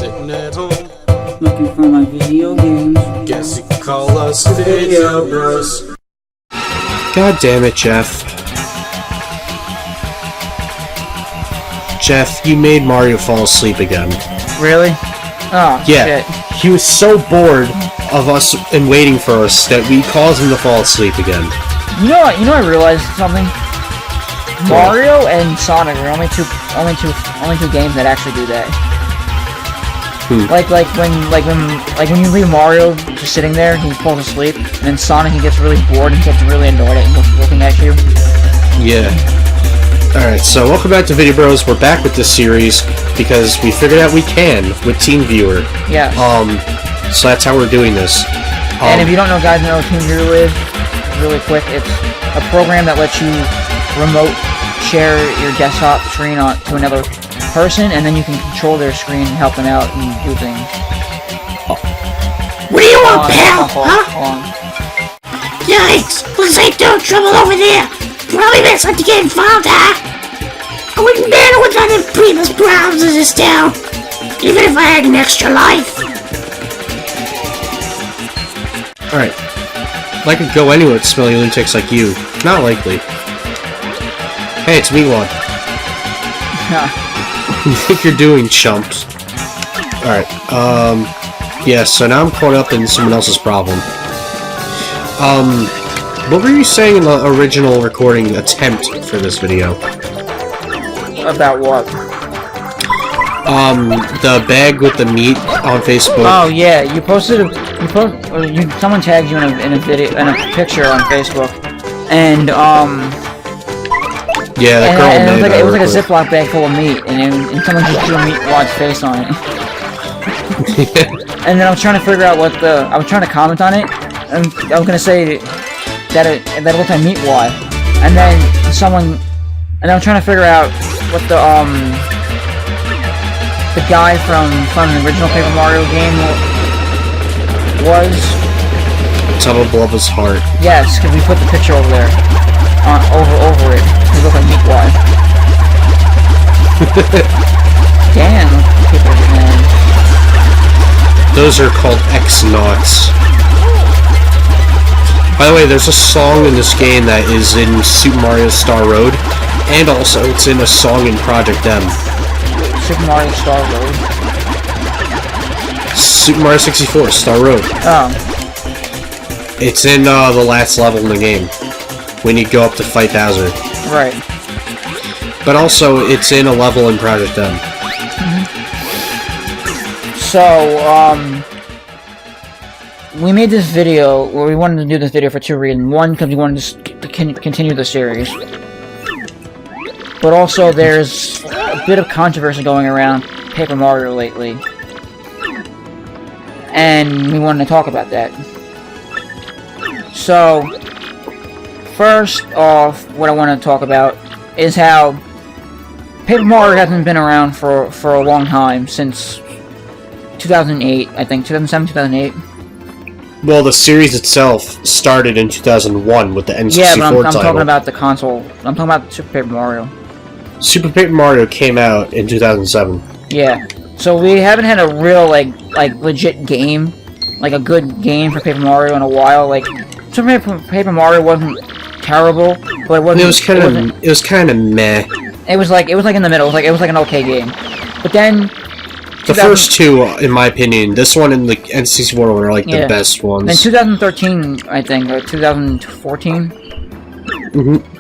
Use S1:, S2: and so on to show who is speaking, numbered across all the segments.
S1: Sitting at home,
S2: looking for my video games.
S1: guess you could call us Video Bros.
S3: God damn it, Jeff. Jeff, you made Mario fall asleep again.
S4: Really? Oh,
S3: Yeah,
S4: shit.
S3: he was so bored of us and waiting for us that we caused him to fall asleep again.
S4: You know what? I realized something. Mario and Sonic are only two games that actually do that. Like when you leave Mario just sitting there, he falls asleep, and then Sonic, he gets really bored and gets really annoyed at looking at you.
S3: Yeah. Alright, so welcome back to Vidya Bros. We're back with this series because we figured out we can with TeamViewer.
S4: Yeah.
S3: So that's how we're doing this.
S4: And if you don't know, guys, know what TeamViewer is, really quick, it's a program that lets you remote share your desktop screen to another person, and then you can control their screen and help them out and do things.
S5: What do you want, pal? Huh?
S4: Hold on.
S5: Yikes! Looks like there's trouble over there. Probably messed up to get involved, huh? I wouldn't matter what's on the previous problems in this town, even if I had an extra life.
S3: Alright. I could go anywhere with smelly lunatics like you. Not likely. Hey, it's Meatwad. What do you think you're doing, chumps? Alright, yeah, so now I'm caught up in someone else's problem. What were you saying in the original recording attempt for this video?
S4: About what?
S3: The bag with the meat on Facebook.
S4: Oh yeah, someone tagged you in a video, in a picture on Facebook, and
S3: yeah, that girl made
S4: it was like a Ziploc bag full of meat, and someone just drew Meatwad's face on it. And then I was trying to figure out I was trying to comment on it, and I was gonna say that it looked like Meatwad, and then I was trying to figure out what the guy from the original Paper Mario game was.
S3: Tunnel Blubba's heart.
S4: Yes, because we put the picture over there, over it. It looked like Meatwad. Damn, people are getting mad.
S3: Those are called X-Nauts. By the way, there's a song in this game that is in Super Mario Star Road, and also it's in a song in Project M.
S4: Super Mario Star Road?
S3: Super Mario 64, Star Road.
S4: Oh.
S3: It's in the last level in the game, when you go up to fight Bowser.
S4: Right.
S3: But also, it's in a level in Project M.
S4: So, we made this video, where we wanted to do this video for two reasons. One, because we wanted to continue the series. But also, there's a bit of controversy going around Paper Mario lately. And we wanted to talk about that. So, first off, what I want to talk about is how Paper Mario hasn't been around for a long time, since 2008, I think, 2007, 2008.
S3: Well, the series itself started in 2001 with the N64
S4: yeah, but I'm
S3: title.
S4: talking about the console. I'm talking about Super Paper Mario.
S3: Super Paper Mario came out in 2007.
S4: Yeah. So we haven't had a real, like legit game, like a good game for Paper Mario in a while. Like, Super Paper Mario wasn't terrible, but it wasn't.
S3: It was kind of meh.
S4: It was like in the middle. It was like an okay game. But then
S3: the first two, in my opinion, this one and the N64 were like the best ones.
S4: Then 2013, I think, or 2014.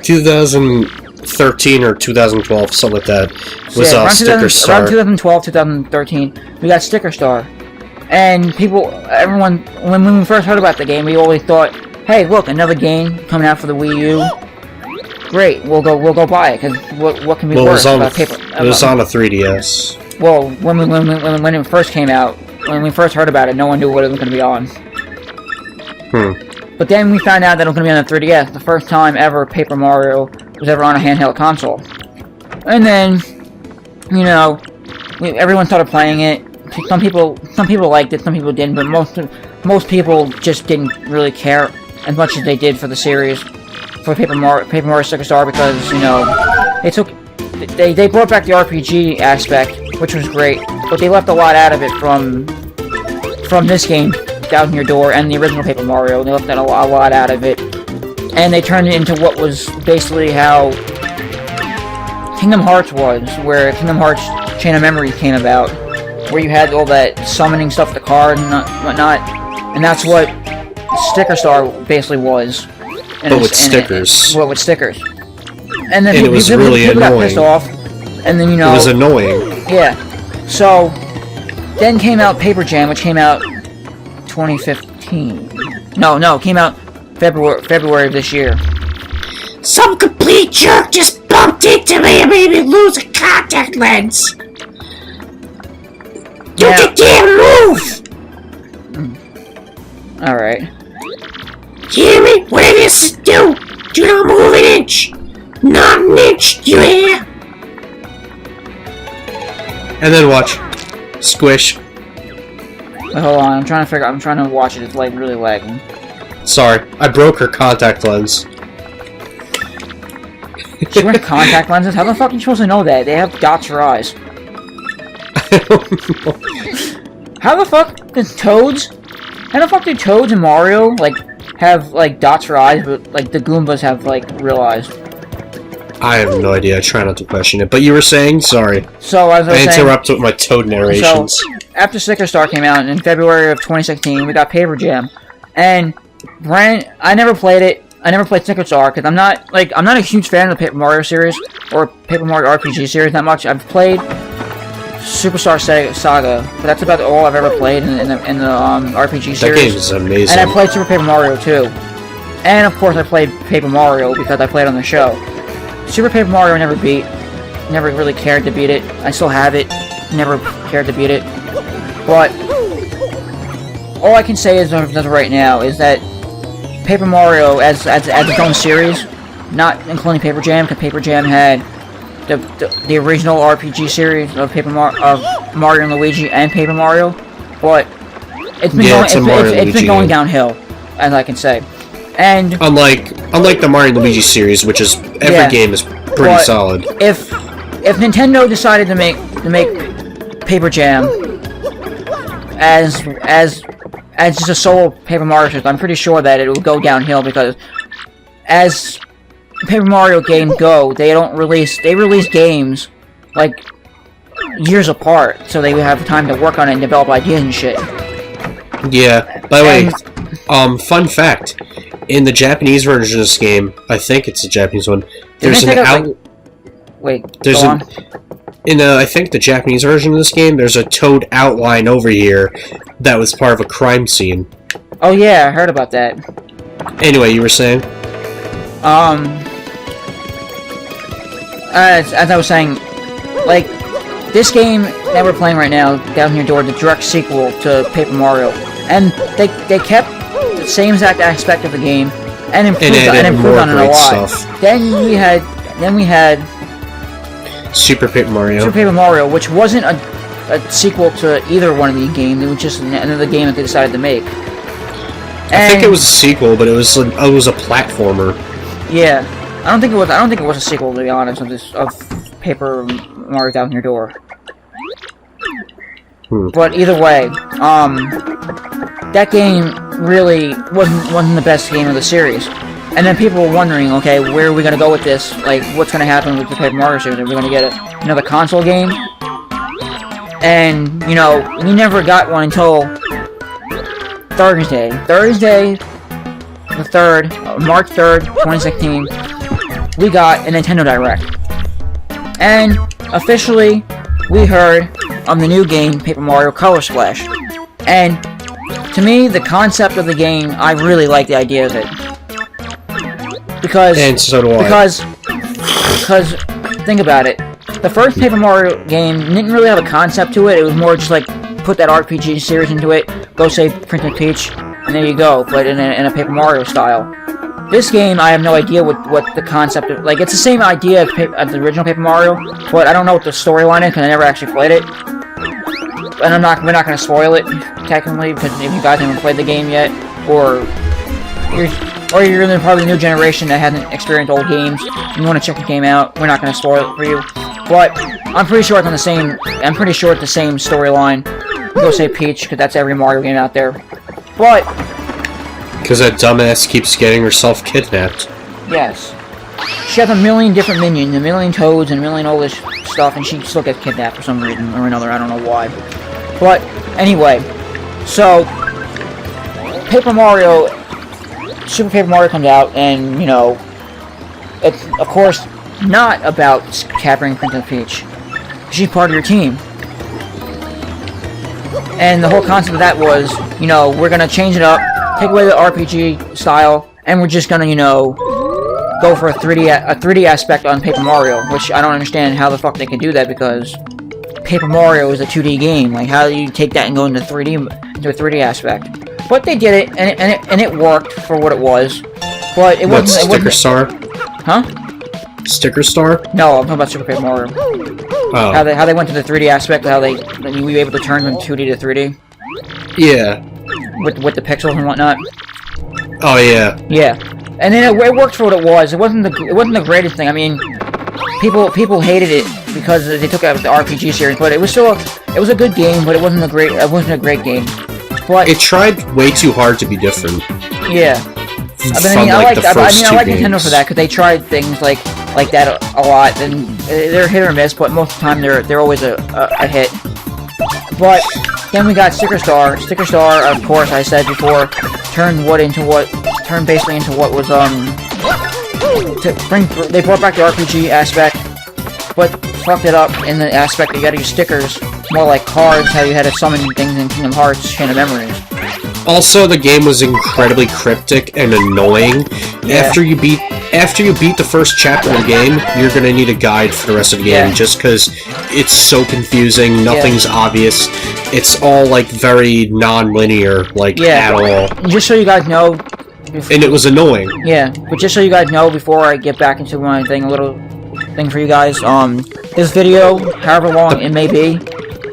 S3: 2013 or 2012, something like that. Was Sticker Star.
S4: Around 2012, 2013, we got Sticker Star, and everyone, when we first heard about the game, we always thought, hey, look, another game coming out for the Wii U. Great, we'll go buy it, because what can be worse about paper?
S3: It was on a 3DS.
S4: Well, when it first came out, when we first heard about it, no one knew what it was going to be on. But then we found out that it was going to be on the 3DS, the first time ever Paper Mario was ever on a handheld console. And then, everyone started playing it. Some people liked it, some people didn't, but most people just didn't really care as much as they did for the series, for Paper Mario Sticker Star, because they brought back the RPG aspect, which was great. but they left a lot out of it from this game, Down Your Door, and the original Paper Mario. They left a lot out of it, and they turned it into what was basically how Kingdom Hearts was, where Kingdom Hearts Chain of Memories came about, where you had all that summoning stuff, the card and whatnot, and that's what Sticker Star basically was.
S3: But with stickers.
S4: Well, with stickers. And then
S3: it was really
S4: people got
S3: annoying.
S4: pissed off, and then, you know...
S3: It was annoying.
S4: Yeah. So, then came out Paper Jam, which came out 2015. No, came out February of this year.
S5: Some complete jerk just bumped into me and made me lose a contact lens. You can damn move!
S4: Alright.
S5: Hear me? Whatever you do, do not move an inch. Not an inch, you hear?
S3: And then watch. Squish.
S4: Wait, hold on, I'm trying to watch it, it's like really lagging.
S3: Sorry, I broke her contact lens.
S4: She wears contact lenses? How the fuck are you supposed to know that? They have dots for eyes.
S3: I don't know.
S4: How the fuck do Toads and Mario, like, have, like, dots for eyes, but, like, the Goombas have, like, real eyes?
S3: I have no idea. I try not to question it. But you were saying? Sorry.
S4: So, as I was saying...
S3: interrupt with my Toad narrations.
S4: So, after Sticker Star came out in February of 2016, we got Paper Jam. And, Rant, I never played it. I never played Sticker Star, because I'm not a huge fan of the Paper Mario series, or Paper Mario RPG series that much. I've played Superstar Saga, but that's about all I've ever played in the RPG series.
S3: That game is amazing.
S4: And I played Super Paper Mario too. And of course I played Paper Mario because I played on the show. Super Paper Mario I never beat. Never really cared to beat it. I still have it. Never cared to beat it. But all I can say as of right now is that Paper Mario as its own series, not including Paper Jam, because Paper Jam had the original RPG series of Mario and Luigi and Paper Mario, but it's been going downhill, as I can say. And
S3: unlike the Mario and Luigi series, which is every game is pretty solid.
S4: If Nintendo decided to make Paper Jam as just a solo Paper Mario series, I'm pretty sure that it will go downhill, because as Paper Mario games go, they release games like years apart, so they have time to work on it and develop ideas and shit.
S3: Yeah. By the way, fun fact: in the Japanese version of this game, I think it's the Japanese one. There's an I think the Japanese version of this game, there's a Toad outline over here that was part of a crime scene.
S4: Oh yeah, I heard about that.
S3: Anyway, you were saying?
S4: As I was saying, like, this game that we're playing right now, Down Your Door, the direct sequel to Paper Mario, and they kept the same exact aspect of the game and improved on it a lot. Stuff. Then we had
S3: Super Paper Mario.
S4: Super Paper Mario, which wasn't a sequel to either one of these games. It was just another game that they decided to make.
S3: I think it was a sequel, but it was a platformer.
S4: Yeah, I don't think it was a sequel, to be honest, of Paper Mario Down Your Door. But either way, that game really wasn't the best game of the series. And then people were wondering, okay, where are we gonna go with this? Like, what's gonna happen with the Paper Mario series? Are we gonna get another console game? And, you know, we never got one until Thursday, the 3rd, March 3rd, 2016, we got a Nintendo Direct. And, officially, we heard of the new game, Paper Mario Color Splash. And, to me, the concept of the game, I really like the idea of it. Because,
S3: and so do I.
S4: Because, think about it. The first Paper Mario game didn't really have a concept to it. It was more just like, put that RPG series into it, go save Princess Peach, and there you go, but in a Paper Mario style. This game, I have no idea what the concept of, like, it's the same idea as the original Paper Mario, but I don't know what the storyline is, because I never actually played it. And we're not going to spoil it, technically, because if you guys haven't played the game yet, or you're in probably the new generation that hasn't experienced old games, and you want to check the game out, we're not going to spoil it for you. But I'm pretty sure it's on the same. I'm pretty sure it's the same storyline. Go say Peach, because that's every Mario game out there. But
S3: because that dumbass keeps getting herself kidnapped.
S4: yes, she has a million different minions, a million toads, and a million all this stuff, and she still gets kidnapped for some reason or another. I don't know why. But anyway, so Paper Mario, Super Paper Mario comes out, and you know, it's of course not about capturing Princess Peach. She's part of your team. And the whole concept of that was, you know, we're gonna change it up, take away the RPG style, and we're just gonna, you know, go for a 3D aspect on Paper Mario, which I don't understand how the fuck they can do that, because Paper Mario is a 2D game. Like, how do you take that and go into a 3D aspect? But they did it, and it worked for what it was. But it wasn't.
S3: Sticker Star?
S4: Huh?
S3: Sticker Star?
S4: No, I'm talking about Super Paper Mario.
S3: Oh.
S4: How they went to the 3D aspect, how we were able to turn from 2D to 3D.
S3: Yeah.
S4: With the pixels and whatnot.
S3: Oh yeah.
S4: Yeah, and then it worked for what it was. It wasn't the greatest thing. I mean, people hated it because they took out the RPG series, but it was still it was a good game, but it wasn't a great game. But
S3: it tried way too hard to be different.
S4: Yeah. I like Nintendo for that, because they tried things like that a lot, and they're hit or miss, but most of the time they're always a hit. But then we got Sticker Star. Sticker Star, of course, I said before, turned basically into what was they brought back the RPG aspect, but fucked it up in the aspect that you gotta use stickers, more like cards, how you had to summon things in Kingdom Hearts Chain of Memories.
S3: Also, the game was incredibly cryptic and annoying.
S4: Yeah.
S3: After you beat the first chapter of the game, you're gonna need a guide for the rest of the game, just because it's so confusing. Nothing's obvious. It's all like very non-linear, at all.
S4: Just so you guys know.
S3: And it was annoying.
S4: Yeah, but just so you guys know, before I get back into my thing, a little thing for you guys. This video, however long it may be.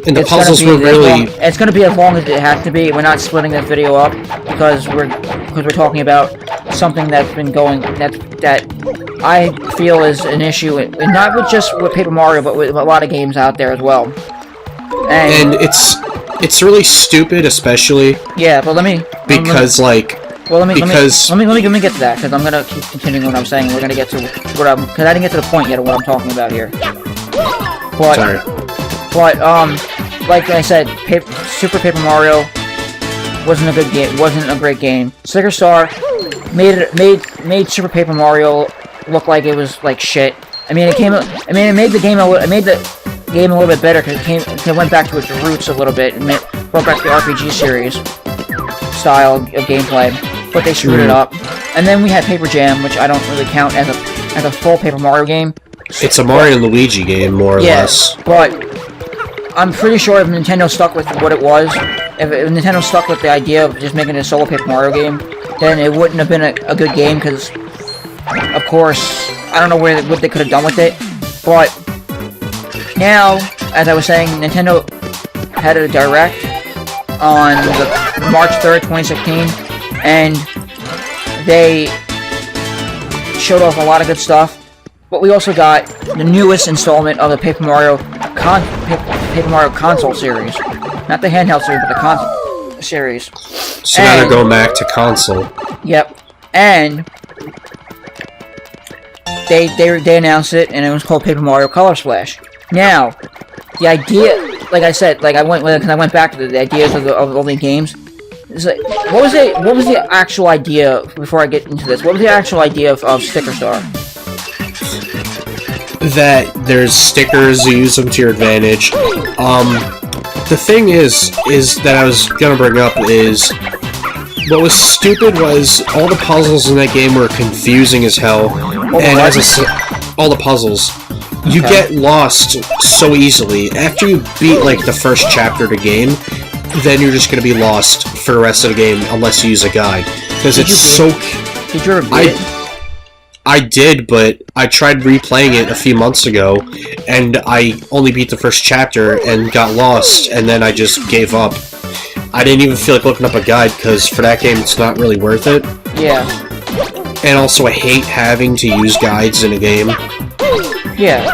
S3: And the puzzles were really...
S4: It's going to be as long as it has to be. We're not splitting this video up because we're talking about something that's been going that I feel is an issue, and not with Paper Mario, but with a lot of games out there as well. And
S3: it's really stupid, especially.
S4: Yeah, but let me get to that, because I'm gonna keep continuing what I'm saying. We're gonna get to because I didn't get to the point yet of what I'm talking about here.
S3: Sorry.
S4: But like I said, Super Paper Mario wasn't a good game. Wasn't a great game. Sticker Star made Super Paper Mario look like it was like shit. I mean, it made the game a little bit better, because it went back to its roots a little bit and brought back the RPG series style of gameplay. But they screwed it up. And then we had Paper Jam, which I don't really count as a full Paper Mario game.
S3: It's a Mario and Luigi game, more or less.
S4: But I'm pretty sure if Nintendo stuck with what it was, if Nintendo stuck with the idea of just making a solo Paper Mario game, then it wouldn't have been a good game, because, of course, I don't know what they could have done with it. But now, as I was saying, Nintendo had a Direct on March 3rd, 2016, and they showed off a lot of good stuff. But we also got the newest installment of the Paper Mario console series. Not the handheld series, but the console series.
S3: So now they're going back to console.
S4: Yep. And they announced it, and it was called Paper Mario Color Splash. Now, the idea, like I said, I went back to the ideas of all the games. What was the actual idea, before I get into this? What was the actual idea of Sticker Star?
S3: That there's stickers, you use them to your advantage. The thing is that I was gonna bring up is, what was stupid was all the puzzles in that game were confusing as hell, and all the puzzles, you get lost so easily. After you beat the first chapter of the game, then you're just gonna be lost for the rest of the game unless you use a guide, because it's so.
S4: Did you ever beat it?
S3: I did, but I tried replaying it a few months ago, and I only beat the first chapter and got lost, and then I just gave up. I didn't even feel like looking up a guide, because for that game it's not really worth it.
S4: Yeah.
S3: And also I hate having to use guides in a game.
S4: Yeah.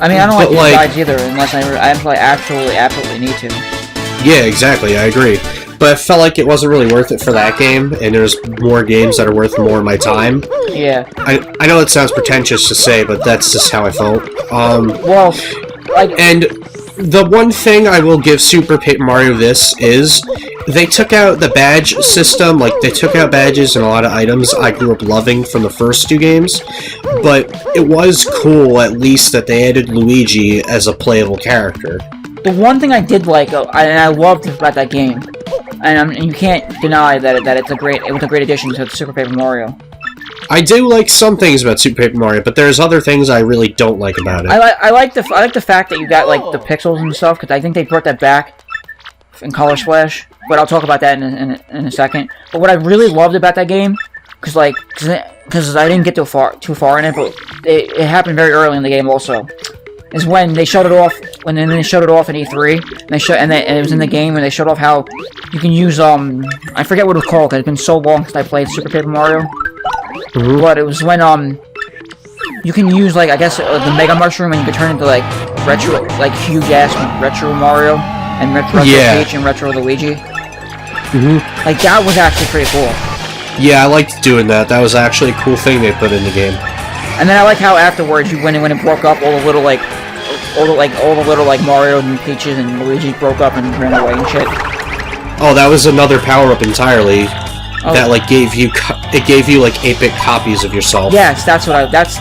S4: I mean, I don't like
S3: But,
S4: doing
S3: like-
S4: guides either, unless I absolutely need to.
S3: Yeah, exactly, I agree. But I felt like it wasn't really worth it for that game, and there's more games that are worth more of my time.
S4: Yeah.
S3: I know it sounds pretentious to say, but that's just how I felt.
S4: Well, like...
S3: And the one thing I will give Super Paper Mario this is, they took out the badge system, like, they took out badges and a lot of items I grew up loving from the first two games, but it was cool, at least, that they added Luigi as a playable character.
S4: The one thing I did like, and I loved about that game, and you can't deny that it was a great addition to Super Paper Mario.
S3: I do like some things about Super Paper Mario, but there's other things I really don't like about it.
S4: I like the fact that you got like the pixels and stuff, because I think they brought that back in Color Splash. But I'll talk about that in a second. But what I really loved about that game, because I didn't get too far in it, but it happened very early in the game also, is when they showed it off. When they showed it off in E3, and it was in the game, and they showed off how you can use I forget what it was called, because it's been so long since I played Super Paper Mario. Mm-hmm. But it was when you can use, like, I guess the Mega Mushroom, and you can turn into like retro, like Hugh Gas Retro Mario and Retro Peach and Retro Luigi.
S3: Mm-hmm.
S4: Like, that was actually pretty cool.
S3: Yeah, I liked doing that. That was actually a cool thing they put in the game.
S4: And then I like how afterwards, when it broke up, all the little Mario and Peaches and Luigi broke up and ran away and shit.
S3: Oh, that was another power-up entirely.
S4: Oh.
S3: That like gave you like 8-bit copies of yourself.
S4: Yes, that's the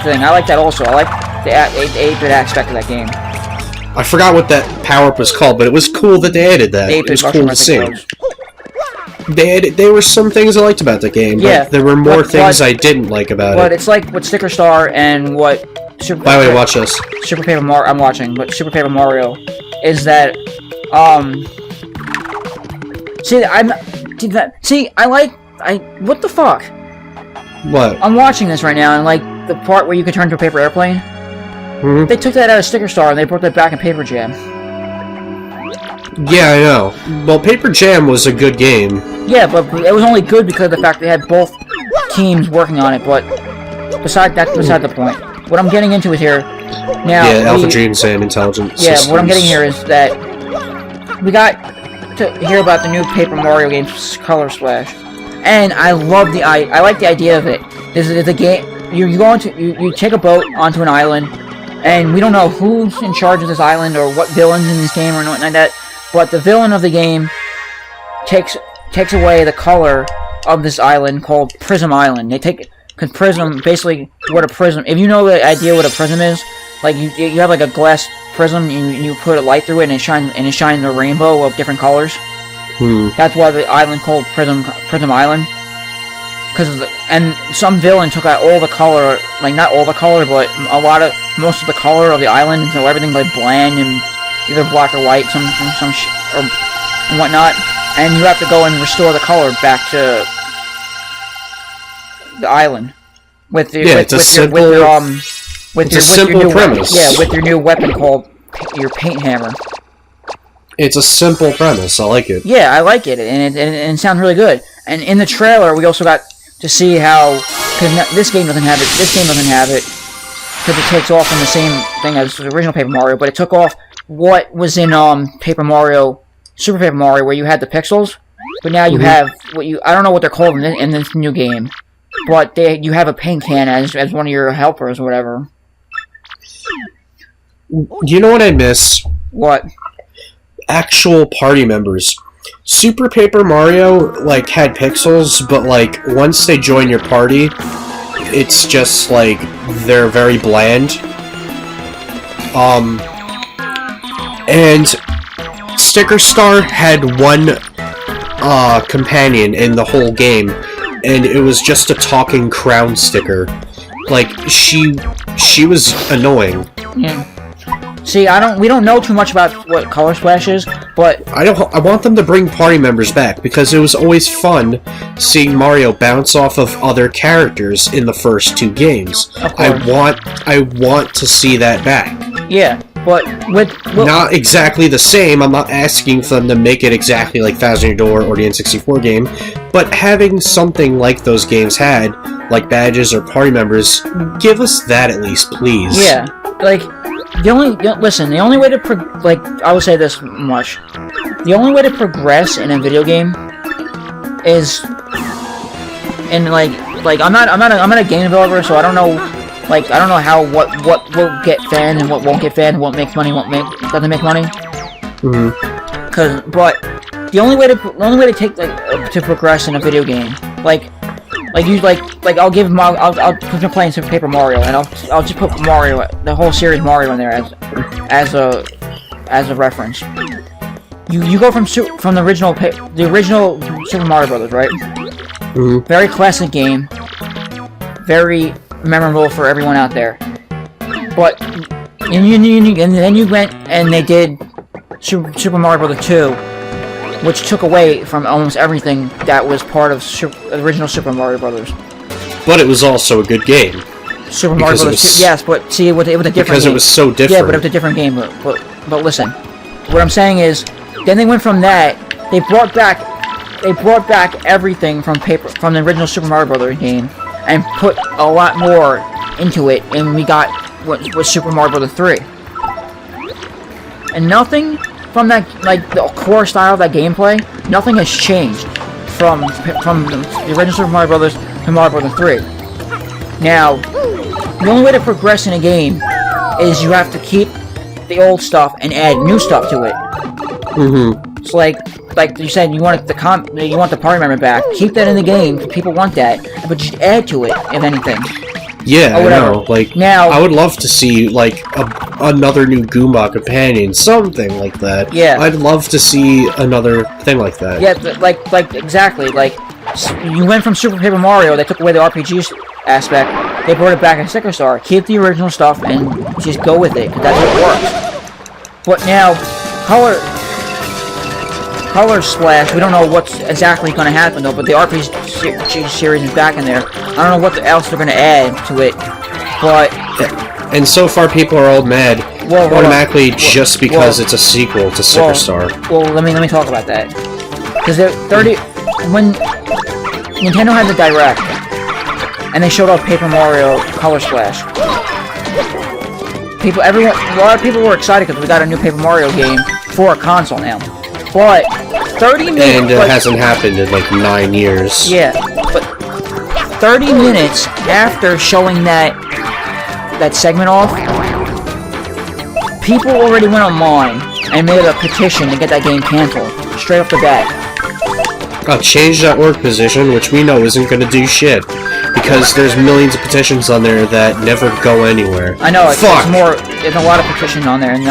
S4: thing. I like that also. I like the 8-bit aspect of that game.
S3: I forgot what that power-up was called, but it was cool that they added that. It was cool to see. There were some things I liked about the game, but there were more things I didn't like about it.
S4: But it's like what Sticker Star and what Super...
S3: By the way, watch this.
S4: Super Paper Mario... I'm watching, but Super Paper Mario is that, what the fuck?
S3: What?
S4: I'm watching this right now, and like, the part where you can turn into a paper airplane, they took that out of Sticker Star, and they brought that back in Paper Jam.
S3: Yeah, I know. Well, Paper Jam was a good game.
S4: Yeah, but it was only good because of the fact they had both teams working on it, but beside the point. What I'm getting into is here, now... Yeah,
S3: Alpha Dreams and Intelligent
S4: Systems. What I'm getting here is that we got to hear about the new Paper Mario game's Color Splash. And I love I like the idea of it. This is a game, you take a boat onto an island, and we don't know who's in charge of this island or what villain's in this game or nothing like that, but the villain of the game takes away the color of this island called Prism Island. Because Prism, basically, what a prism, if you know the idea what a prism is, like you have like a glass prism, and you put a light through it, and it shines a rainbow of different colors. That's why the island called Prism Island. And some villain took out all the color, like not all the color, but most of the color of the island, so everything like bland and either black or white, or whatnot. And you have to go and restore the color back to the island with your
S3: simple premise.
S4: Yeah, with your new weapon called your paint hammer.
S3: It's a simple premise. I like it.
S4: Yeah, I like it, and it sounds really good. And in the trailer, we also got to see how, because this game doesn't have it, because it takes off from the same thing as the original Paper Mario, but it took off what was in Paper Mario, Super Paper Mario, where you had the pixels, but now you have I don't know what they're called in this new game, but you have a paint can as one of your helpers or whatever.
S3: You know what I miss?
S4: What?
S3: Actual party members. Super Paper Mario, like, had pixels, but, like, once they join your party, it's just, like, they're very bland. And Sticker Star had one, companion in the whole game, and it was just a talking crown sticker. Like, she was annoying.
S4: Yeah. See, we don't know too much about what Color Splash is, but
S3: I want them to bring party members back, because it was always fun seeing Mario bounce off of other characters in the first two games. I want to see that back.
S4: Yeah, but
S3: not exactly the same. I'm not asking for them to make it exactly like Thousand Year Door or the N64 game, but having something like those games had, like badges or party members, give us that at least, please.
S4: Yeah, like Listen, the only way to I will say this much. The only way to progress in a video game is, and I'm not a game developer, so I don't know, I don't know how what will get fanned and what won't get fanned, what makes money, doesn't make money. But the only way to take to progress in a video game, I'll put playing Super Paper Mario, and I'll just put Mario, the whole series Mario in there as a reference. You go from the original Super Mario Brothers, right? Very classic game, very memorable for everyone out there. But and then you went and they did Super Mario Bros. 2, which took away from almost everything that was part of the original Super Mario Brothers.
S3: But it was also a good game.
S4: Super Mario Bros. 2, yes, but see, it was a different game.
S3: Because it was so different.
S4: Yeah, but it was a different game. But listen, what I'm saying is, then they went from that. They brought back everything from the original Super Mario Brothers game, and put a lot more into it, and we got what was Super Mario Bros. 3. And nothing from that, the core style of that gameplay, nothing has changed from the original Super Mario Brothers to Mario Bros. 3. Now, the only way to progress in a game is you have to keep the old stuff and add new stuff to it. It's like you said, you want the party member back. Keep that in the game. People want that, but just add to it, if anything.
S3: Yeah, I know. Now, I would love to see another new Goomba companion, something like that.
S4: Yeah,
S3: I'd love to see another thing like that.
S4: Yeah, exactly. You went from Super Paper Mario, they took away the RPG aspect. They brought it back in Sticker Star. Keep the original stuff and just go with it, because that's what works. But now, Color Splash, we don't know what's exactly going to happen though, but the RPG series is back in there. I don't know what else they're going to add to it, but...
S3: And so far people are all mad, automatically just because it's a sequel to Sticker Star.
S4: Well, let me talk about that. Because when Nintendo had the Direct, and they showed off Paper Mario Color Splash, a lot of people were excited because we got a new Paper Mario game for a console now. But 30 minutes...
S3: And it hasn't happened in 9 years.
S4: Yeah, but 30 minutes after showing that segment off, people already went online and made a petition to get that game canceled, straight off the bat.
S3: Change that work position, which we know isn't going to do shit. Because there's millions of petitions on there that never go anywhere.
S4: I know, there's a lot of petitions on there, and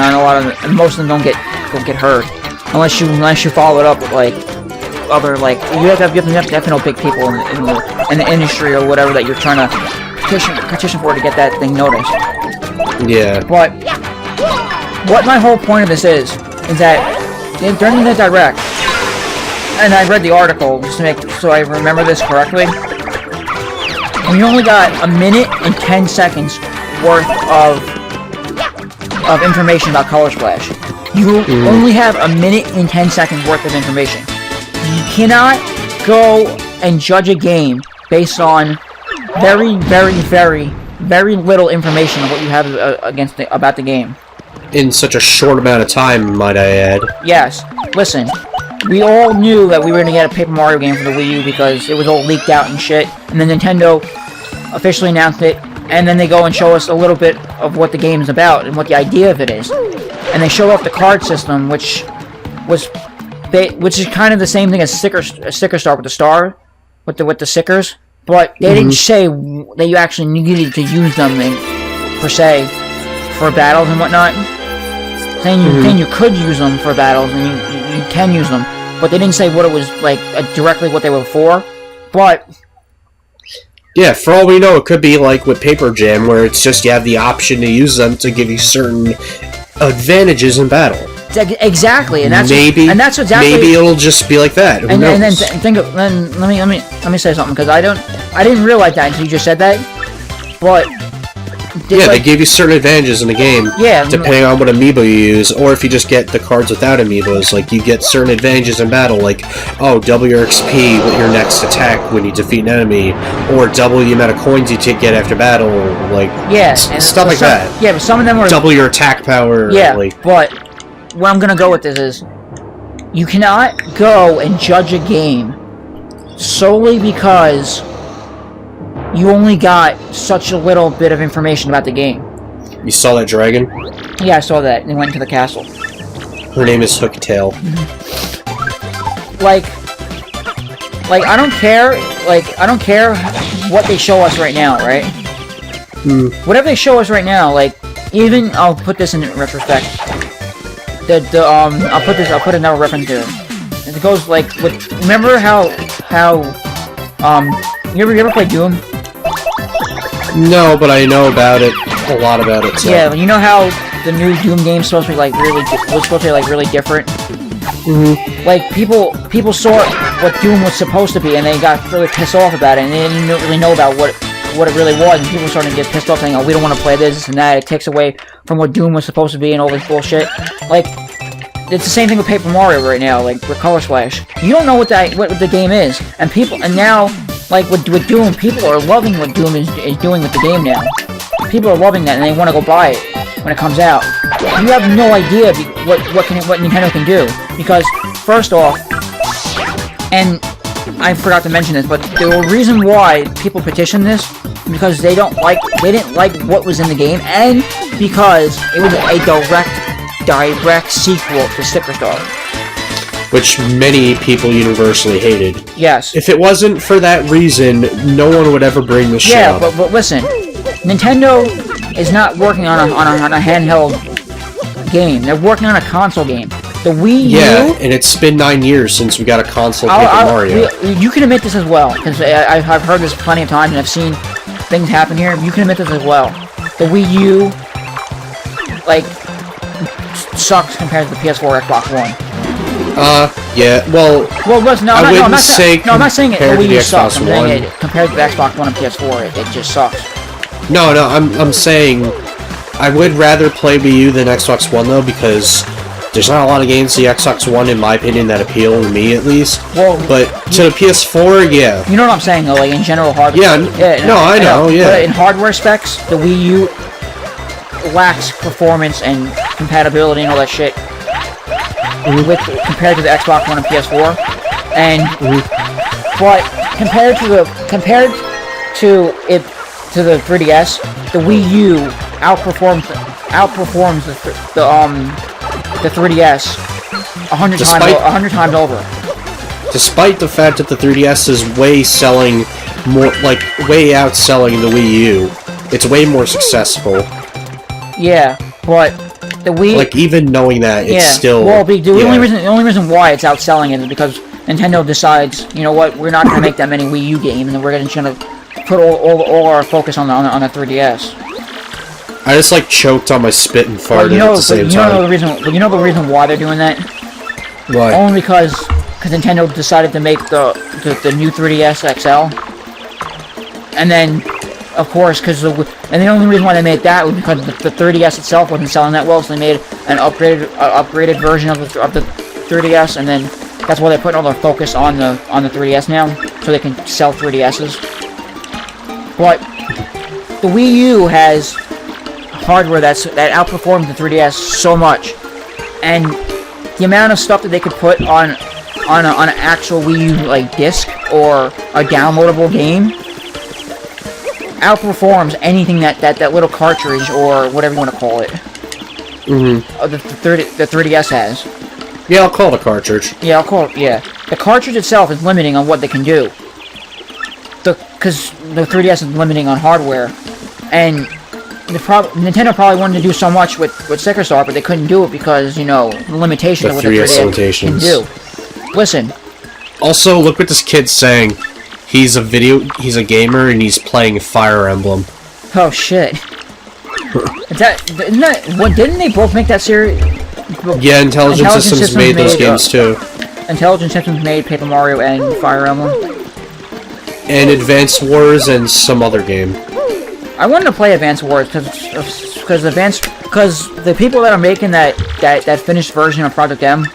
S4: most of them don't get heard. Unless you follow it up with other you have to know big people in the industry or whatever that you're trying to petition for to get that thing noticed.
S3: Yeah.
S4: But what my whole point of this is that during the Direct, and I read the article just to make so I remember this correctly, and you only got a minute and 10 seconds worth of information about Color Splash. You only have a minute and 10 seconds worth of information. You cannot go and judge a game based on very, very, very, very little information of what you have about the game.
S3: In such a short amount of time, might I add.
S4: Yes. Listen, we all knew that we were going to get a Paper Mario game for the Wii U because it was all leaked out and shit, and then Nintendo officially announced it, and then they go and show us a little bit of what the game is about and what the idea of it is. And they show off the card system, which is kind of the same thing as Sticker Star with the star, with the stickers. But they didn't say that you actually needed to use them per se for battles and whatnot. Saying you could use them for battles and you can use them, but they didn't say what it was directly what they were for. But
S3: yeah, for all we know, it could be like with Paper Jam, where it's just you have the option to use them to give you certain advantages in battle.
S4: Exactly, and that's
S3: maybe
S4: exactly.
S3: Maybe it'll just be like that. Who knows?
S4: And then let me say something because I didn't realize that until you just said that. But
S3: Yeah, they gave you certain advantages in the game.
S4: Yeah.
S3: Depending on what amiibo you use, or if you just get the cards without amiibos, like you get certain advantages in battle, like double your XP with your next attack when you defeat an enemy, or double the amount of coins you get after battle, like stuff like that.
S4: Yeah, but some of them were
S3: double your attack power.
S4: Yeah,
S3: like,
S4: but where I'm gonna go with this is, you cannot go and judge a game solely because you only got such a little bit of information about the game.
S3: You saw that dragon?
S4: Yeah, I saw that. They went into the castle.
S3: Her name is Hooktail.
S4: Like I don't care. I don't care what they show us right now, right? Whatever they show us right now, even I'll put this in retrospect. I'll put another reference to it. It goes remember how you ever play Doom?
S3: No, but I know about it, a lot about it. So.
S4: Yeah, you know how the new Doom game's supposed to be really different.
S3: Mm-hmm.
S4: Like people saw what Doom was supposed to be, and they got really pissed off about it, and they didn't really know about what it really was. And people started to get pissed off, saying, "Oh, we don't want to play this and that. It takes away from what Doom was supposed to be, and all this bullshit." Like, it's the same thing with Paper Mario right now, like with Color Splash. You don't know what the game is, and now, like with Doom, people are loving what Doom is doing with the game now. People are loving that, and they want to go buy it when it comes out. You have no idea what Nintendo can do, because first off, and I forgot to mention this, but the reason why people petitioned this is because they didn't like what was in the game, and because it was a direct sequel to Sticker Star,
S3: which many people universally hated.
S4: Yes.
S3: If it wasn't for that reason, no one would ever bring this show up.
S4: Yeah, but listen, Nintendo is not working on a handheld game. They're working on a console game. The Wii U...
S3: Yeah, and it's been 9 years since we got a console Paper Mario.
S4: You can admit this as well, because I've heard this plenty of times, and I've seen things happen here. You can admit this as well. The Wii U, sucks compared to the PS4 Xbox One.
S3: Yeah, well...
S4: Well, listen, I'm not saying it, the Wii U sucks. I'm
S3: One.
S4: saying it, compared to the Xbox One and PS4, it just sucks.
S3: No, I'm saying I would rather play Wii U than Xbox One, though, because there's not a lot of games to the Xbox One, in my opinion, that appeal to me, at least. Well, but to the PS4, yeah.
S4: You know what I'm saying, though, like, in general hardware...
S3: Yeah, no, I know, yeah.
S4: But in hardware specs, the Wii U lacks performance and compatibility and all that shit compared to the Xbox One and PS4. And... But, compared to the 3DS, the Wii U outperforms the 3DS 100 times over.
S3: Despite the fact that the 3DS is way outselling the Wii U, it's way more successful.
S4: Yeah, but the Wii...
S3: Like, even knowing that, it's still...
S4: Well, the only reason why it's outselling it is because Nintendo decides, you know what, we're not going to make that many Wii U games, and we're going to put all our focus on the 3DS.
S3: I just choked on my spit and farted at the same time.
S4: You know the reason why they're doing that?
S3: Why?
S4: Only because Nintendo decided to make the new 3DS XL, and then of course and the only reason why they made that was because the 3DS itself wasn't selling that well, so they made an upgraded version of the 3DS, and then that's why they're putting all their focus on the 3DS now, so they can sell 3DSs. But the Wii U has hardware that outperforms the 3DS so much, and the amount of stuff that they could put on an actual Wii U disc or a downloadable game outperforms anything that little cartridge or whatever you want to call it. The 3DS has.
S3: Yeah, I'll call it a cartridge.
S4: Yeah, I'll call it. Yeah, the cartridge itself is limiting on what they can do. Because the 3DS is limiting on hardware, and Nintendo probably wanted to do so much with Sticker Star, but they couldn't do it because, the limitations of what the 3DS can do. Listen.
S3: Also, look what this kid's saying. He's a gamer, and he's playing Fire Emblem.
S4: Oh shit! Didn't they both make that series?
S3: Yeah, Intelligent Systems made those games too.
S4: Intelligent Systems made Paper Mario and Fire Emblem.
S3: And Advanced Wars and some other game.
S4: I wanted to play Advance Wars because the people that are making that finished version of Project M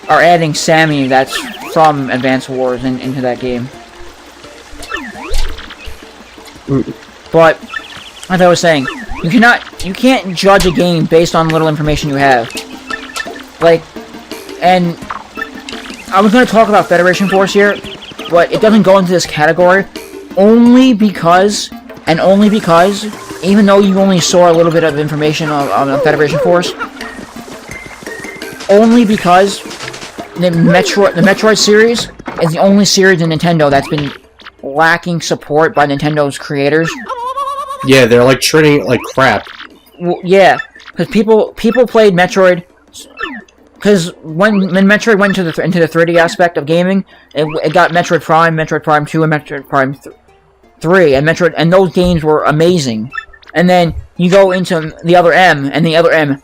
S4: are adding Sammy that's from Advance Wars into that game. But as I was saying, you can't judge a game based on little information you have. Like, and I was going to talk about Federation Force here, but it doesn't go into this category only because, even though you only saw a little bit of information on Federation Force, only because the Metroid series is the only series in Nintendo that's been lacking support by Nintendo's creators.
S3: Yeah, they're like treating it like crap.
S4: Well, yeah, because people played Metroid. Because when Metroid went into the 3D aspect of gaming, it got Metroid Prime 2, and Metroid Prime 3, and those games were amazing. And then you go into the other M, and the other M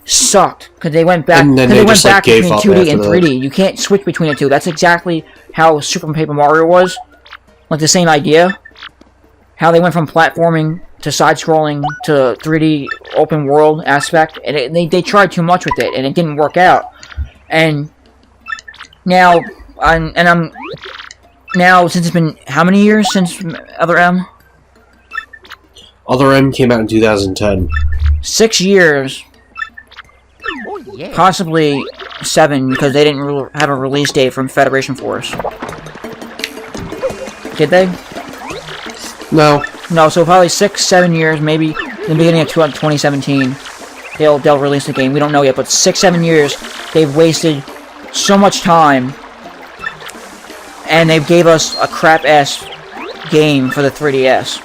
S4: sucked because they went back.
S3: And then
S4: they went back
S3: gave
S4: between
S3: up
S4: 2D and
S3: after
S4: 3D.
S3: that.
S4: You can't switch between the two. That's exactly how Super Paper Mario was. Like the same idea. How they went from platforming to side-scrolling to 3D open world aspect, and they tried too much with it, and it didn't work out. And now, since it's been how many years since Other M?
S3: Other M came out in 2010.
S4: 6 years. Possibly 7, because they didn't have a release date from Federation Force. Did they?
S3: No.
S4: No, so probably 6-7 years, maybe in the beginning of 2017, they'll release the game. We don't know yet, but 6-7 years, they've wasted so much time, and they gave us a crap-ass game for the 3DS.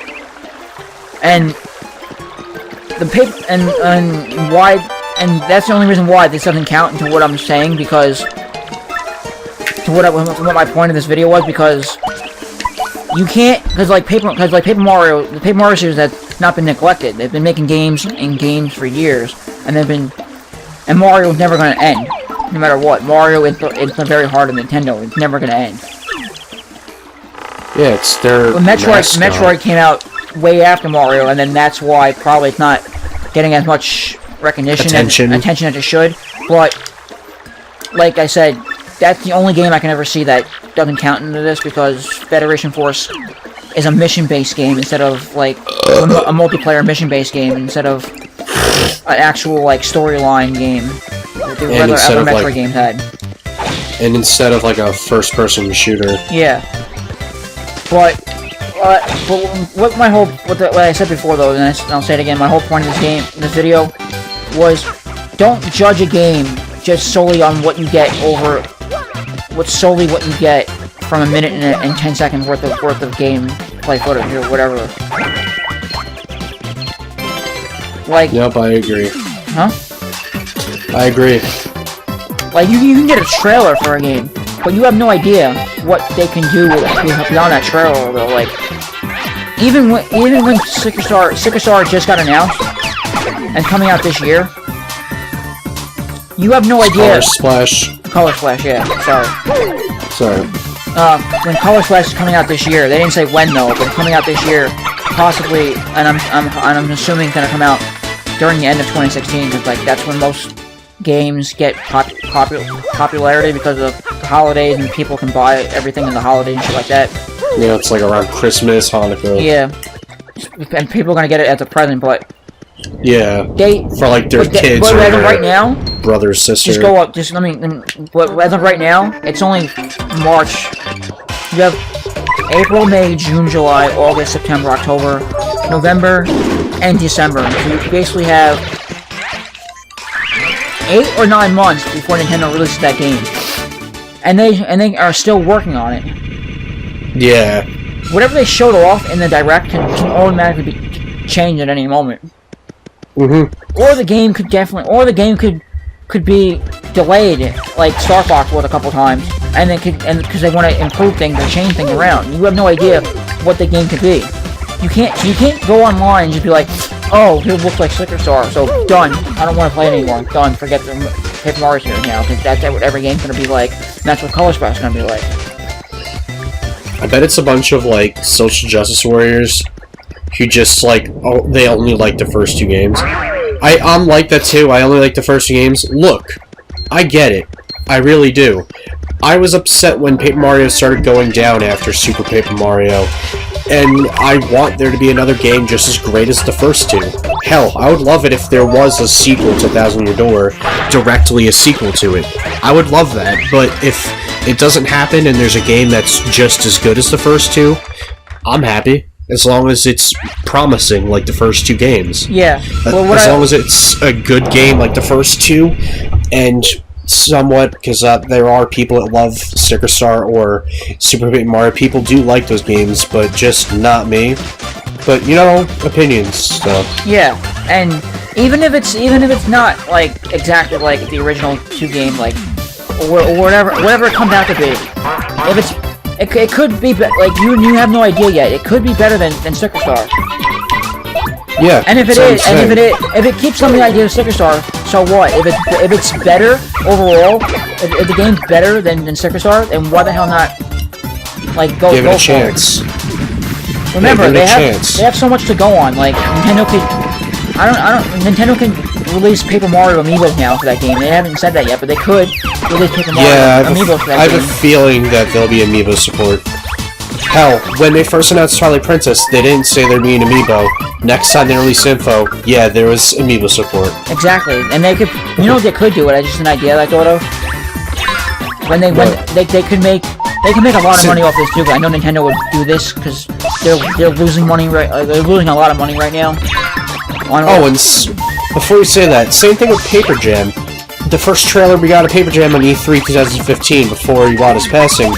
S4: And and that's the only reason why this doesn't count into what I'm saying, because what my point of this video was, because you can't, because like Paper Mario, the Paper Mario series has not been neglected. They've been making games for years, and Mario's never going to end, no matter what. Mario is the very heart of Nintendo. It's never going to end.
S3: Yeah, it's their
S4: Metroid came out way after Mario, and then that's why probably it's not getting as much recognition and attention as it should. But like I said, that's the only game I can ever see that doesn't count into this, because Federation Force is a mission-based game instead of like a multiplayer mission-based game instead of an actual like storyline game the other Metroid games had.
S3: And instead of like a first-person shooter.
S4: Yeah. But what I said before though, and I'll say it again, my whole point of this video, was don't judge a game just solely on what you get from a minute and 10 seconds worth of gameplay footage or whatever. Like.
S3: Yep, I agree.
S4: Huh? I
S3: agree.
S4: Like you can get a trailer for a game, but you have no idea what they can do beyond that trailer. Though, like even when Sicker Star just got announced and coming out this year, you have no idea. Color Splash, yeah. Sorry. When Color Splash is coming out this year, they didn't say when though, but it's coming out this year, possibly, and I'm assuming it's gonna come out during the end of 2016, because like that's when most games get popularity because of the holidays and people can buy everything in the holidays and shit like that.
S3: Yeah, it's like around Christmas, Hanukkah.
S4: Yeah, and people are gonna get it as a present, but
S3: yeah, for like their kids
S4: but
S3: or
S4: as of
S3: their
S4: right now,
S3: brother, sister.
S4: Just go up. But as of right now, it's only March. You have April, May, June, July, August, September, October, November, and December. So you basically have 8 or 9 months before Nintendo releases that game, and they are still working on it.
S3: Yeah.
S4: Whatever they showed off in the Direct can automatically be changed at any moment.
S3: Mm-hmm.
S4: Or the game could be delayed, like Star Fox was a couple times, and because they want to improve things or change things around. You have no idea what the game could be. You can't go online and just be like, oh, it looks like Sicker Star, so done. I don't want to play it anymore. Done. Forget the Paper Mario series now, because that's what every game's gonna be like. And that's what Color Splash is gonna be like.
S3: I bet it's a bunch of like social justice warriors who just like they only like the first 2 games. I'm like that too. I only like the first 2 games. Look, I get it. I really do. I was upset when Paper Mario started going down after Super Paper Mario, and I want there to be another game just as great as the first 2. Hell, I would love it if there was a sequel to Thousand Year Door, directly a sequel to it. I would love that, but if it doesn't happen and there's a game that's just as good as the first 2, I'm happy. As long as it's promising like the first 2 games.
S4: Yeah.
S3: Well, as long as it's a good game like the first 2, and somewhat, because there are people that love Sticker Star or Super Paper Mario. People do like those games, but just not me. But you know, opinions. So.
S4: Yeah, and even if it's not like exactly like the original 2 game, like or whatever it comes out to be, if it could be like you have no idea yet. It could be better than Sticker Star.
S3: Yeah.
S4: And if it keeps some of the idea of Sticker Star, so what? If it's better overall, if the game's better than Sticker Star, then why the hell not? Like go
S3: give it
S4: go
S3: a chance.
S4: Remember, they have so much to go on. Like Nintendo can release Paper Mario amiibos now for that game. They haven't said that yet, but they could release Paper Mario amiibos for that game.
S3: I have a feeling that there'll be amiibo support. Hell, when they first announced Twilight Princess, they didn't say there'd be an amiibo. Next time they released info, yeah, there was amiibo support.
S4: Exactly, and they could, you know what they could do? It's just an idea I thought of. When they could make a lot of money off this too. But I know Nintendo would do this because they're losing money they're losing a lot of money right now.
S3: And before you say that, same thing with Paper Jam. The first trailer we got of Paper Jam on E3 2015 before Iwata's passing,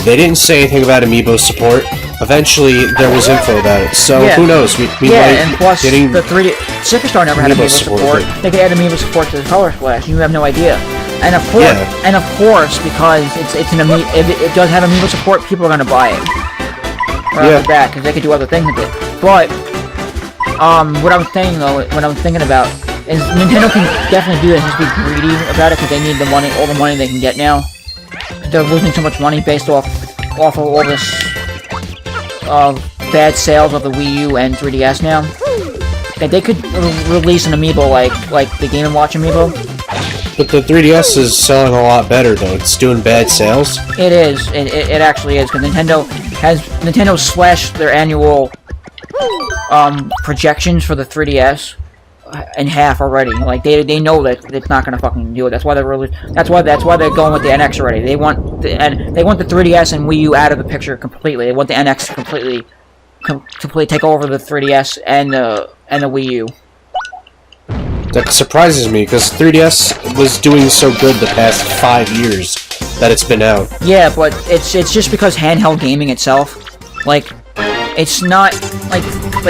S3: they didn't say anything about amiibo support. Eventually, there was info about it, so who knows? We might
S4: and plus the 3D Sticker Star never had amiibo support.
S3: But
S4: they could add amiibo support to the Color Splash. You have no idea. And of course, because it's an if it does have amiibo support, people are gonna buy it. Right off the bat, because they could do other things with it. But what I'm saying though, what I'm thinking about is Nintendo can definitely do this. Just be greedy about it because they need the money, all the money they can get now. They're losing so much money based off of all this bad sales of the Wii U and 3DS now. That they could release an amiibo like the Game & Watch amiibo.
S3: But the 3DS is selling a lot better though. It's doing bad sales.
S4: It is. It actually is because Nintendo slashed their annual projections for the 3DS in half already. Like they know that it's not gonna fucking do it. That's why they're going with the NX already. They want the 3DS and Wii U out of the picture completely. They want the NX to completely take over the 3DS and the Wii U.
S3: That surprises me because 3DS was doing so good the past 5 years that it's been out.
S4: Yeah, but it's just because handheld gaming itself, like it's not like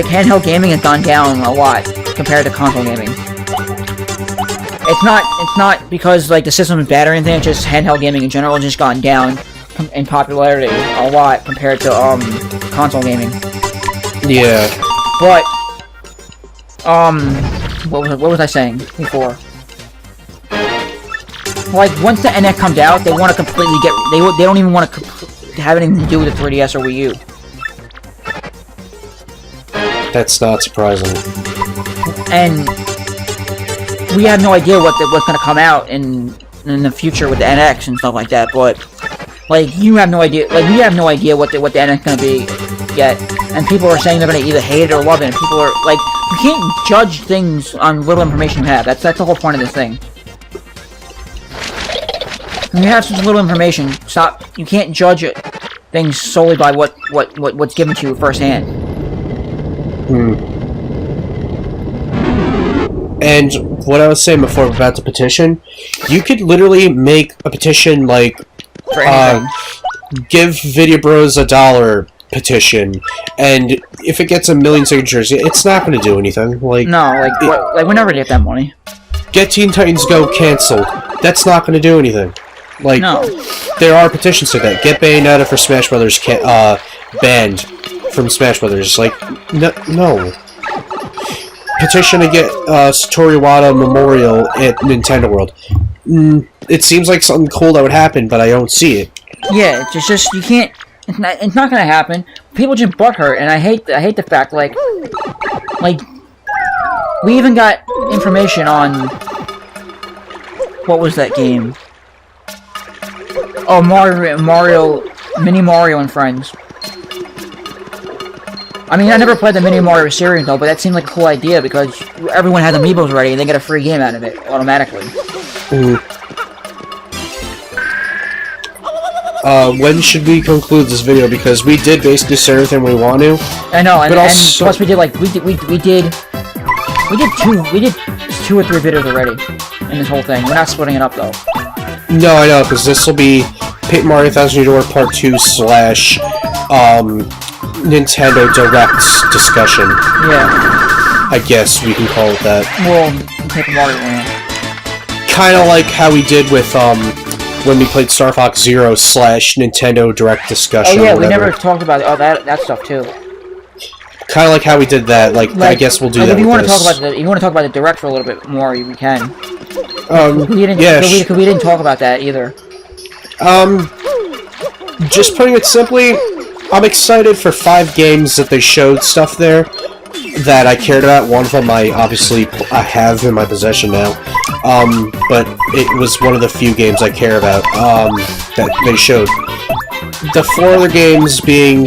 S4: handheld gaming has gone down a lot compared to console gaming. It's not because like the system is bad or anything. It's just handheld gaming in general has just gone down in popularity a lot compared to console gaming.
S3: Yeah.
S4: But what was I saying before? Like once the NX comes out, they want to completely they don't even want to have anything to do with the 3DS or Wii U.
S3: That's not surprising.
S4: And we have no idea what's going to come out in the future with the NX and stuff like that. But like you have no idea. Like we have no idea what the NX is going to be yet. And people are saying they're going to either hate it or love it. And people are like, you can't judge things on little information you have. That's the whole point of this thing. When you have such little information, you can't judge things solely by what's given to you firsthand.
S3: And what I was saying before about the petition, you could literally make a petition like give Vidya Bros $1 petition, and if it gets 1 million signatures, it's not going to do anything. Like
S4: no, we're never gonna get that money.
S3: Get Teen Titans Go canceled. That's not going to do anything. Like
S4: no.
S3: There are petitions to that. Get Bayonetta for Smash Brothers banned from Smash Brothers. Like no. Petition to get Satoru Iwata Memorial at Nintendo World. It seems like something cool that would happen, but I don't see it.
S4: Yeah, it's just you can't It's not gonna happen. People just butthurt, and I hate the fact like we even got information on what was that game? Oh, Mini Mario and Friends. I mean, I never played the Mini Mario series though, but that seemed like a cool idea because everyone has amiibos ready and they get a free game out of it automatically.
S3: When should we conclude this video? Because we did basically say everything we want to.
S4: I know, and plus we did like we did 2 or 3 videos already in this whole thing. We're not splitting it up though.
S3: No, I know, because this will be Paper Mario 1000 Year Door Part 2 / Nintendo Direct discussion.
S4: Yeah.
S3: I guess we can call it that.
S4: Well, Paper Mario Land.
S3: Kind of like how we did with, when we played Star Fox Zero / Nintendo Direct discussion.
S4: Oh yeah,
S3: or
S4: we never talked about that stuff too.
S3: Kind of like how we did that. Like I guess we'll do that.
S4: If you
S3: with
S4: want to
S3: this.
S4: talk about the Direct for a little bit more, we can. We didn't talk about that either.
S3: Just putting it simply, I'm excited for 5 games that they showed stuff there that I cared about. One of them I have in my possession now. But it was one of the few games I care about, that they showed. The 4 other games being,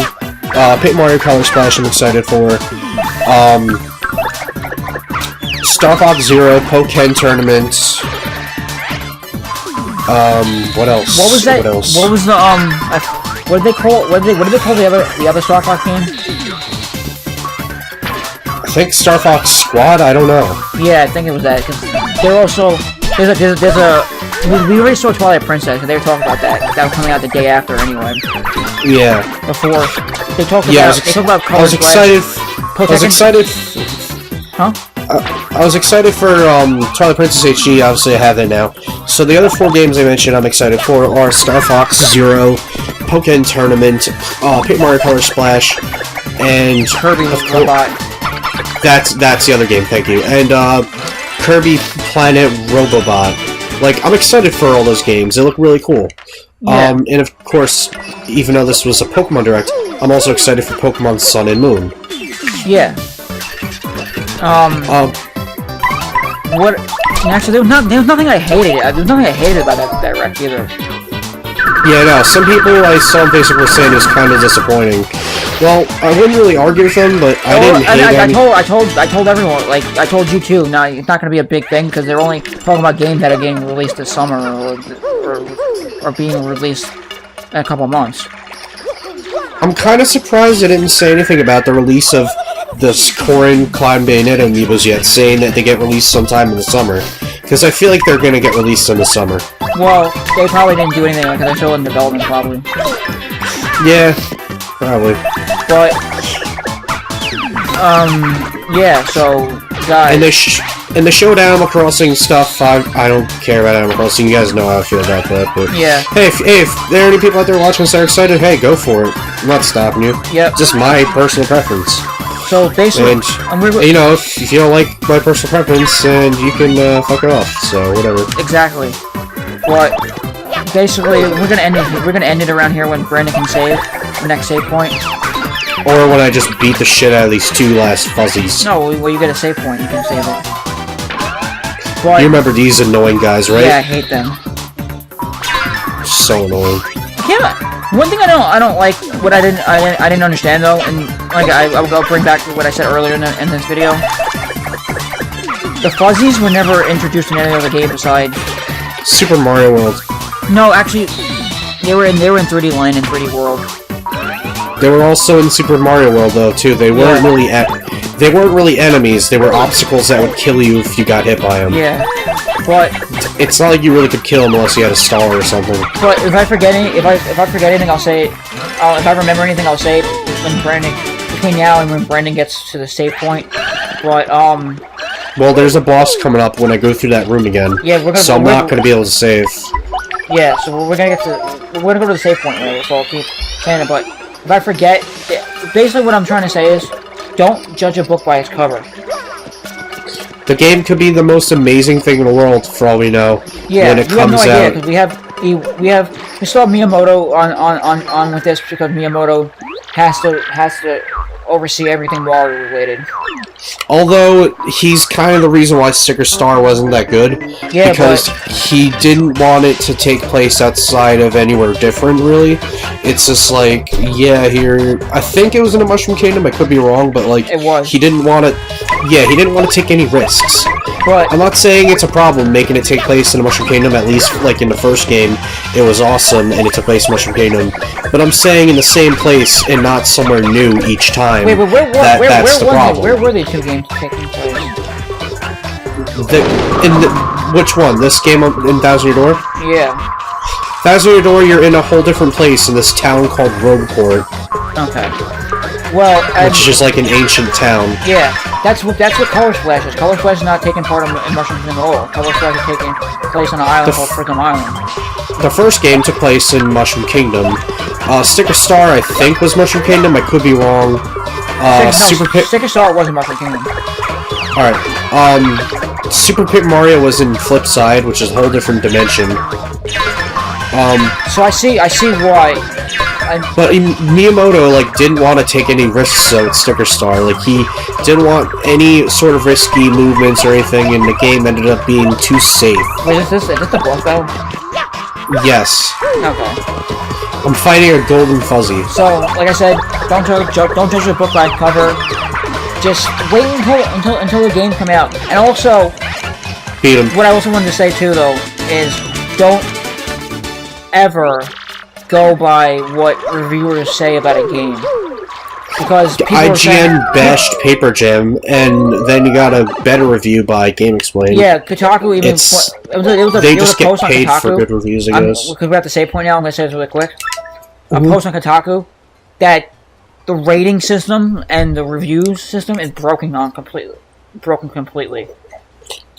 S3: Paper Mario Color Splash I'm excited for, Star Fox Zero, Pokken Tournament, what else?
S4: What was that?
S3: What else?
S4: What was the, what did they call the other Star Fox game?
S3: I think Star Fox Squad, I don't know.
S4: Yeah, I think it was that, because they're also, we already saw Twilight Princess, and they were talking about that. That was coming out the day after, anyway.
S3: Yeah.
S4: Before. They talked about
S3: I was excited.
S4: Huh?
S3: I was excited for Twilight Princess HD. Obviously, I have that now. So the other 4 games I mentioned I'm excited for are Star Fox Zero, Pokken Tournament, Paper Mario Color Splash, and
S4: Kirby Robot.
S3: That's the other game. Thank you. And Kirby Planet Robobot. Like, I'm excited for all those games. They look really cool.
S4: Yeah.
S3: And of course, even though this was a Pokemon Direct, I'm also excited for Pokemon Sun and Moon.
S4: Yeah. What? Actually, there was nothing I hated. There was nothing I hated about that Direct either.
S3: Yeah, no. Some people I saw on Facebook were saying it was kind of disappointing. Well, I wouldn't really argue with them, but I didn't hate it.
S4: I told everyone, like, I told you too. No, it's not going to be a big thing because they're only talking about games that are getting released this summer or being released in a couple months.
S3: I'm kind of surprised they didn't say anything about the release of the Corrin, Cloud, Bayonetta amiibos yet, saying that they get released sometime in the summer. Because I feel like they're going to get released in the summer.
S4: Well, they probably didn't do anything because they're still in development, probably.
S3: Yeah, probably.
S4: But, yeah, so, guys.
S3: And they showed Animal Crossing stuff. I don't care about Animal Crossing. You guys know how I feel about that. But
S4: yeah.
S3: Hey, if there are any people out there watching us that are excited, hey, go for it. I'm not stopping you.
S4: Yep.
S3: Just my personal preference.
S4: So basically,
S3: and, you know, if you don't like my personal preference, then you can fuck it off. So whatever.
S4: Exactly. But basically, we're gonna end it. We're gonna end it around here when Brandon can save the next save point.
S3: Or when I just beat the shit out of these 2 last fuzzies.
S4: No, well, you get a save point. You can save it. But,
S3: you remember these annoying guys, right?
S4: Yeah, I hate them.
S3: So annoying.
S4: One thing I don't like, what I didn't understand though, and like I'll bring back what I said earlier in this video. The fuzzies were never introduced in any other game besides
S3: Super Mario World.
S4: No, actually, they were in 3D Land and 3D World.
S3: They were also in Super Mario World though too. They weren't really enemies. They were obstacles that would kill you if you got hit by them.
S4: Yeah, but
S3: it's not like you really could kill them unless you had a star or something.
S4: But if I forget anything, I'll say. If I remember anything, I'll say between now and when Brandon gets to the save point. But
S3: well, there's a boss coming up when I go through that room again. Yeah, I'm not gonna be able to save.
S4: Yeah, so we're gonna go to the save point later. So I'll keep saying it. But if I forget, basically what I'm trying to say is, don't judge a book by its cover. The
S3: game could be the most amazing thing in the world, for all we know.
S4: Yeah,
S3: when it comes out.
S4: Because we have we still have Miyamoto on with this because Miyamoto has to oversee everything Mario related.
S3: Although he's kind of the reason why Sticker Star wasn't that good, because he didn't want it to take place outside of anywhere different. Really, it's just like, yeah, here. I think it was in a Mushroom Kingdom. I could be wrong, but like,
S4: it was.
S3: He didn't want to. Yeah, he didn't want to take any risks.
S4: But
S3: I'm not saying it's a problem making it take place in a Mushroom Kingdom. At least, like in the first game, it was awesome and it took place in Mushroom Kingdom. But I'm saying in the same place and not somewhere new each time.
S4: Wait, but
S3: that's the problem.
S4: Where were the two games taking place?
S3: Which one? This game in Thousand Year Door?
S4: Yeah.
S3: Thousand Year Door, you're in a whole different place in this town called Rogueport.
S4: Okay. Well,
S3: which is just like an ancient town.
S4: Yeah, that's what Color Splash is. Color Splash is not taking part in Mushroom Kingdom at all. Color Splash is taking place on an island called Freakum Island.
S3: The first game took place in Mushroom Kingdom. Sticker Star, I think, was Mushroom Kingdom. I could be wrong.
S4: Sticker Star wasn't Mushroom Kingdom.
S3: Alright. Super Pit Mario was in Flipside, which is a whole different dimension.
S4: So I see why.
S3: But Miyamoto, like, didn't want to take any risks with Sticker Star. Like, he didn't want any sort of risky movements or anything, and the game ended up being too safe.
S4: Wait, is this the boss battle?
S3: Yes.
S4: Okay.
S3: I'm fighting a Golden Fuzzy.
S4: So, like I said, don't judge the book by its cover. Just wait until the game come out. And also,
S3: beat him.
S4: What I also wanted to say too, though, is don't ever go by what reviewers say about a game, because people
S3: IGN bashed Paper Jam, and then you got a better review by Game Explain.
S4: Yeah, Kotaku even
S3: they just get paid for good reviews, I guess.
S4: Because we have to say point now, I'm gonna say this really quick. A post on Kotaku that the rating system and the reviews system is broken completely.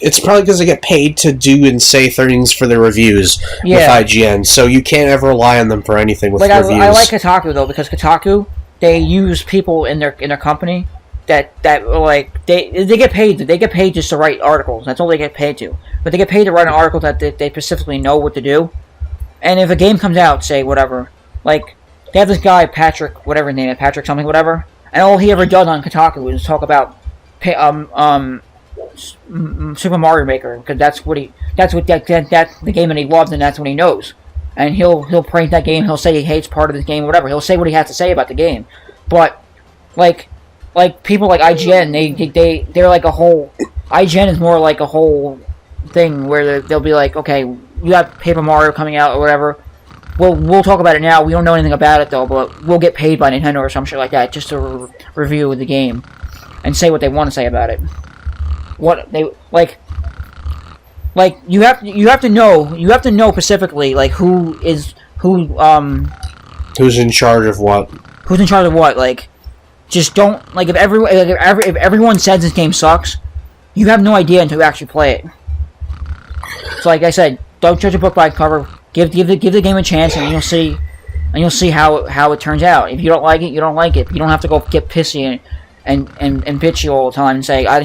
S3: It's probably because they get paid to do and say things for their reviews with IGN, so you can't ever rely on them for anything with reviews.
S4: I like Kotaku though, because Kotaku, they use people in their company that like they get paid. They get paid just to write articles. That's all they get paid to. But they get paid to write an article that they specifically know what to do. And if a game comes out, say whatever, like they have this guy Patrick, whatever his name is, Patrick something, whatever, and all he ever does on Kotaku is talk about Super Mario Maker, because that's the game that he loves, and that's what he knows. And he'll praise that game. He'll say he hates part of the game, whatever. He'll say what he has to say about the game. But like people like IGN, they're like a whole. IGN is more like a whole thing where they'll be like, okay, you got Paper Mario coming out or whatever. We'll talk about it now. We don't know anything about it though, but we'll get paid by Nintendo or some shit like that just to review the game and say what they want to say about it. What they like you have to know specifically like who's in charge of what. Who's in charge of what? Like, just don't if everyone says this game sucks, you have no idea until you actually play it. So like I said, don't judge a book by its cover. Give the game a chance, and you'll see how it turns out. If you don't like it, you don't like it. You don't have to go get pissy and bitchy all the time and say I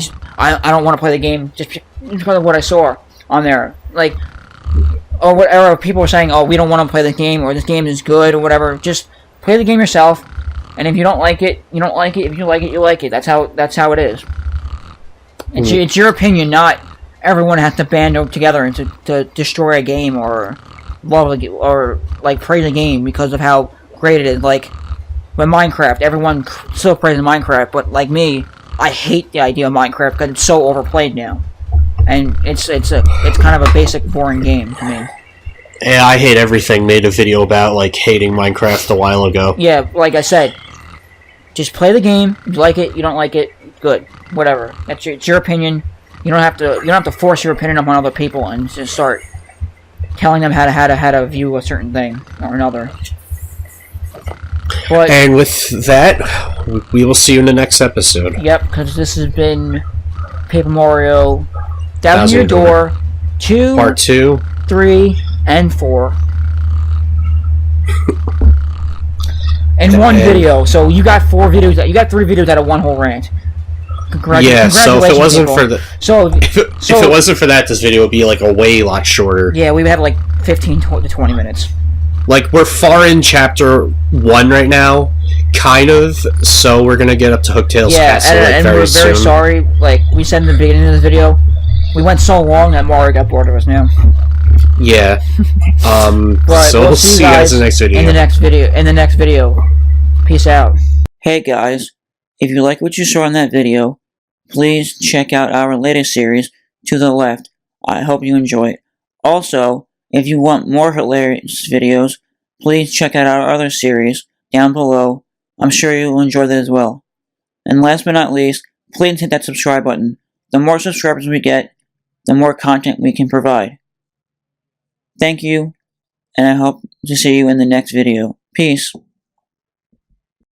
S4: don't want to play the game just because of what I saw on there. Like, or people are saying, oh, we don't want to play the game, or this game is good, or whatever. Just play the game yourself, and if you don't like it, you don't like it. If you like it, you like it. That's how it is. It's your opinion, not everyone has to band together and to destroy a game or love a, or like praise a game because of how great it is. Like with Minecraft, everyone still praises Minecraft, but like me, I hate the idea of Minecraft because it's so overplayed now, and it's kind of a basic boring game to me.
S3: Yeah, I hate everything. Made a video about like hating Minecraft a while ago.
S4: Yeah, like I said, just play the game. You like it, you don't like it, good, whatever. It's your opinion. You don't have to force your opinion upon other people and just start telling them how to view a certain thing or another. But,
S3: and with that, we will see you in the next episode.
S4: Yep, because this has been Paper Mario Thousand Year Door 2,
S3: Part 2,
S4: 3, and 4. In one video, so you got 4 videos. You got 3 videos out of one whole rant.
S3: Yeah, so if it wasn't for the if it wasn't for that, this video would be like a way lot shorter.
S4: Yeah, we would have like 15 to 20 minutes.
S3: Like, we're far in chapter 1 right now, kind of, so we're gonna get up to Hooktail's Castle, like,
S4: and
S3: very
S4: we're very
S3: soon.
S4: sorry, like we said in the beginning of this video, we went so long that Mario got bored of us now.
S3: Yeah.
S4: But
S3: So we'll see you guys in the next video.
S4: In the next video. Peace out.
S2: Hey guys, if you like what you saw in that video, please check out our latest series, To the Left. I hope you enjoy it. Also, if you want more hilarious videos, please check out our other series down below. I'm sure you will enjoy that as well. And last but not least, please hit that subscribe button. The more subscribers we get, the more content we can provide. Thank you, and I hope to see you in the next video. Peace.